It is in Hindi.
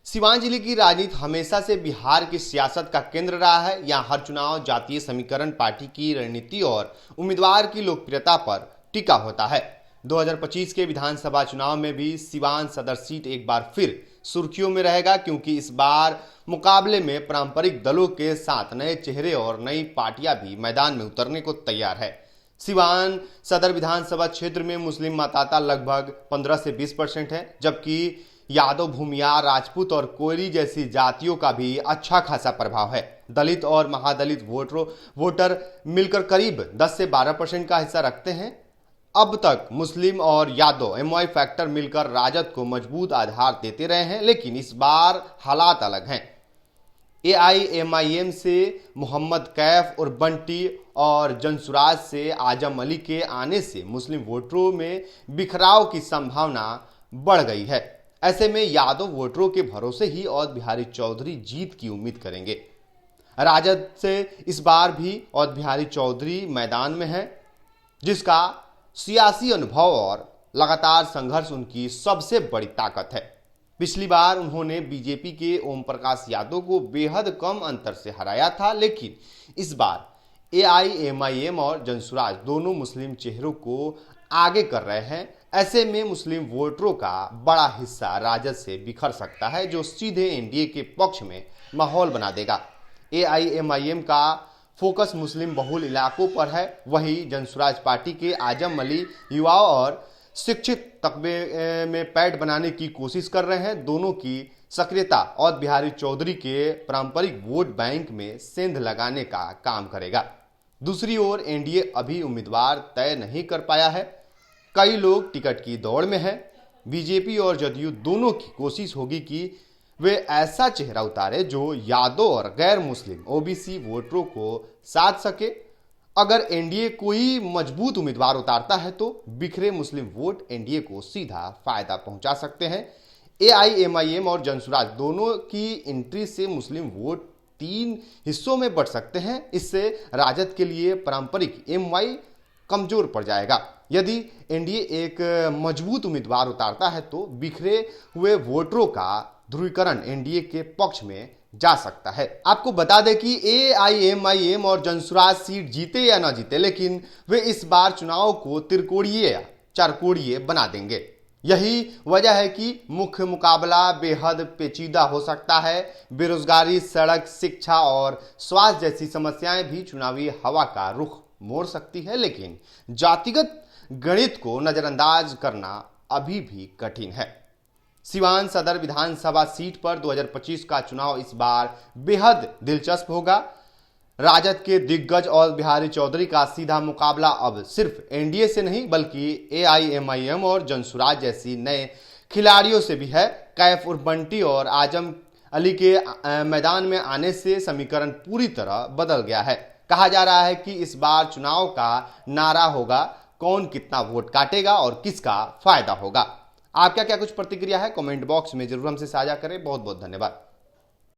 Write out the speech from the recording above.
सिवान जिले की राजनीति हमेशा से बिहार की सियासत का केंद्र रहा है। यहाँ हर चुनाव जातीय समीकरण, पार्टी की रणनीति और उम्मीदवार की लोकप्रियता पर टिका होता है। 2025 के विधानसभा चुनाव में भी सिवान सदर सीट एक बार फिर सुर्खियों में रहेगा, क्योंकि इस बार मुकाबले में पारंपरिक दलों के साथ नए चेहरे और नई पार्टियां भी मैदान में उतरने को तैयार है। सिवान सदर विधानसभा क्षेत्र में मुस्लिम मतदाता लगभग 15 से 20% है, जबकि यादव, भूमियार, राजपूत और कोयरी जैसी जातियों का भी अच्छा खासा प्रभाव है। दलित और महादलित वोटर मिलकर करीब 10 से 12% का हिस्सा रखते हैं। अब तक मुस्लिम और यादव एमवाई फैक्टर मिलकर राजद को मजबूत आधार देते रहे हैं, लेकिन इस बार हालात अलग हैं। एआईएमआईएम से मोहम्मद कैफ और बंटी और जनसुराज से आजम अली के आने से मुस्लिम वोटरों में बिखराव की संभावना बढ़ गई है। ऐसे में यादव वोटरों के भरोसे ही औध बिहारी चौधरी जीत की उम्मीद करेंगे। राजद से इस बार भी औध बिहारी चौधरी मैदान में है, जिसका सियासी अनुभव और लगातार संघर्ष उनकी सबसे बड़ी ताकत है। पिछली बार उन्होंने बीजेपी के ओम प्रकाश यादव को बेहद कम अंतर से हराया था, लेकिन इस बार एआईएमआईएम और जनसुराज दोनों मुस्लिम चेहरों को आगे कर रहे हैं। ऐसे में मुस्लिम वोटरों का बड़ा हिस्सा राजद से बिखर सकता है, जो सीधे एनडीए के पक्ष में माहौल बना देगा। एआईएमआईएम का फोकस मुस्लिम बहुल इलाकों पर है, वहीं जनसुराज पार्टी के आजम अली युवाओं और शिक्षित तबके में पैठ बनाने की कोशिश कर रहे हैं। दोनों की सक्रियता औध बिहारी चौधरी के पारंपरिक वोट बैंक में सेंध लगाने का काम करेगा। दूसरी ओर एनडीए अभी उम्मीदवार तय नहीं कर पाया है। कई लोग टिकट की दौड़ में हैं। बीजेपी और जदयू दोनों की कोशिश होगी कि वे ऐसा चेहरा उतारे जो यादव और गैर मुस्लिम ओबीसी वोटरों को साध सके। अगर एनडीए कोई मजबूत उम्मीदवार उतारता है तो बिखरे मुस्लिम वोट एनडीए को सीधा फायदा पहुंचा सकते हैं। एआईएमआईएम और जनसुराज दोनों की एंट्री से मुस्लिम वोट 3 हिस्सों में बढ़ सकते हैं। इससे राजद के लिए पारंपरिक एमवाई कमजोर पड़ जाएगा। यदि एनडीए एक मजबूत उम्मीदवार उतारता है तो बिखरे हुए वोटरों का ध्रुवीकरण एनडीए के पक्ष में जा सकता है। आपको बता दें कि एआईएमआईएम और जनसुराज सीट जीते या ना जीते, लेकिन वे इस बार चुनाव को त्रिकोणीय या चारकोणीय बना देंगे। यही वजह है कि मुख्य मुकाबला बेहद पेचीदा हो सकता है। बेरोजगारी, सड़क, शिक्षा और स्वास्थ्य जैसी समस्याएं भी चुनावी हवा का रुख मोड़ सकती है, लेकिन जातिगत गणित को नजरअंदाज करना अभी भी कठिन है। सिवान सदर विधानसभा सीट पर 2025 का चुनाव इस बार बेहद दिलचस्प होगा। राजद के दिग्गज औध बिहारी चौधरी का सीधा मुकाबला अब सिर्फ एनडीए से नहीं, बल्कि एआईएमआईएम और जनसुराज जैसी नए खिलाड़ियों से भी है। कैफ और बंटी और आजम अली के मैदान में आने से समीकरण पूरी तरह बदल गया है। कहा जा रहा है कि इस बार चुनाव का नारा होगा, कौन कितना वोट काटेगा और किसका फायदा होगा। आपका क्या कुछ प्रतिक्रिया है, कमेंट बॉक्स में जरूर हमसे साझा करें। बहुत बहुत धन्यवाद।